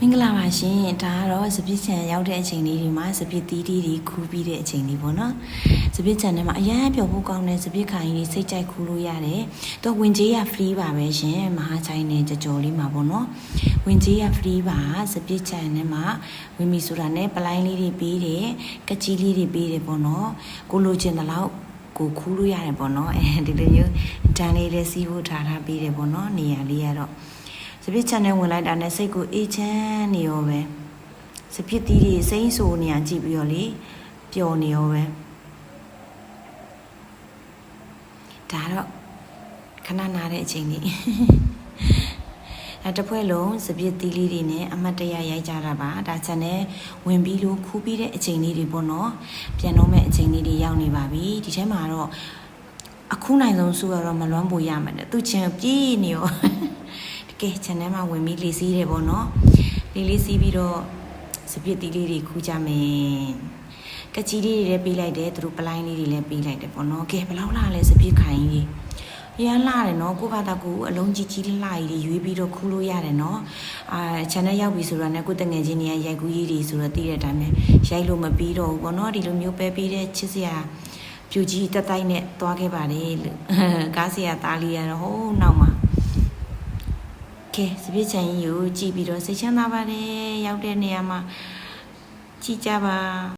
မင်္ဂလာပါရှင်ဒါကတော့စပစ်ချန်ရောက်တဲ့အချိန်လေးဒီမှာစပစ်တီးတီးခူးပြီးတဲ့အချိန်လေးပေါ့နော်စပစ်ချန်ထဲမှာအရန်ပျော်ဖို့ကောင်းတဲ့စပစ်ခိုင်လေးစိတ်ကြိုက်ခူးလို့ရတယ်တော့ဝင်ကြီးရ free ပါပဲရှင်မဟာချိုင်းနဲ့ကြော်လေးမှာပေါ့နော်ဝင်ကြီးရ free ပါစပစ်ချန်ထဲမှာဝင်ပြီဆိုတာနဲ့ပလိုင်းလေးတွေပေးတယ်ကချီလေးတွေပေးတယ်ပေါ့နော်ကိုလိုချင်တဲ့လောက်ကိုခူးလို့ရတယ်ပေါ့နော်အဲဒီလိုမျိုးတန်းလေးလေးစီးဖို့ထားပေးတယ်ပေါ့နော်နေရာလေးကတော့စပစ်ချန်နဲ့ဝင်လိုက်တာနဲ့စိတ်ကိုအေးချမ်းနေရောပဲစပစ်တီးတွေစိမ့်ဆိုနေရကြည့်ပြီးတော့လေပျော်နေရောပဲဒါတော့ခဏနာတဲ့အချိန်လေးတစ်ဖွဲ့လုံးစပစ်တီးလေးတွေနဲ့အမတ်တရရိုက်ကြတာပါဒါချန်နဲ့ဝင်ပြီးလို့ခူးပြီးတဲ့အချိန်လေးတွေပေါ့နော်ပြန်တော့မဲ့အချိန်လေးတွေရောက်နေပါပြီဒီထဲမှာတော့အခုနိုင်ဆုံးစုရတော့မလွမ်းဖို့ရမယ်တဲ့သူချင်ပြေးနေရောကဲ channel မှာဝင်ပြီးလေးစီးတယ်ပေါ့နော်လေးစီးပြီးတော့စပစ်တီးလေးတွေခူးကြမယ်ကချီလေးတွေလည်းပေးလိုက်တယ်သူတို့ပလိုင်းလေးတွေလည်းပေးလိုက်တယ်ပေါ့နော်ကဲဘယ်လောက်လာလဲစပစ်ခိုင်ကြီးရမ်းလာတယ်နော်ကိုကတာကိုအလုံးကြီးကြီးလှကြီးရွေးပြီးတော့ခူးလို့ရတယ်နော်channel ရောက်ပြီဆိုတော့ねကိုတငယ်ချင်းတွေကရိုက်ကူးကြီးတွေဆိုတော့တည်တဲ့အတိုင်းပဲရိုက်လို့မပြီးတော့ဘူးပေါ့နော်ဒီလိုမျိုးပဲပေးတဲ့ချစ်စရာပြူကြီးတက်တိုက်နဲ့သွားခဲ့ပါတယ်လို့ကားစရာသားလေးရတော့ဟိုးနောက်မှာကဲစပစ်ချန်ကြီးကိုကြည့်ပြီးတော့စိတ်ချမ်းသာပါတယ်ရောက်တဲ့နေရာမှာကြည့်ကြပါ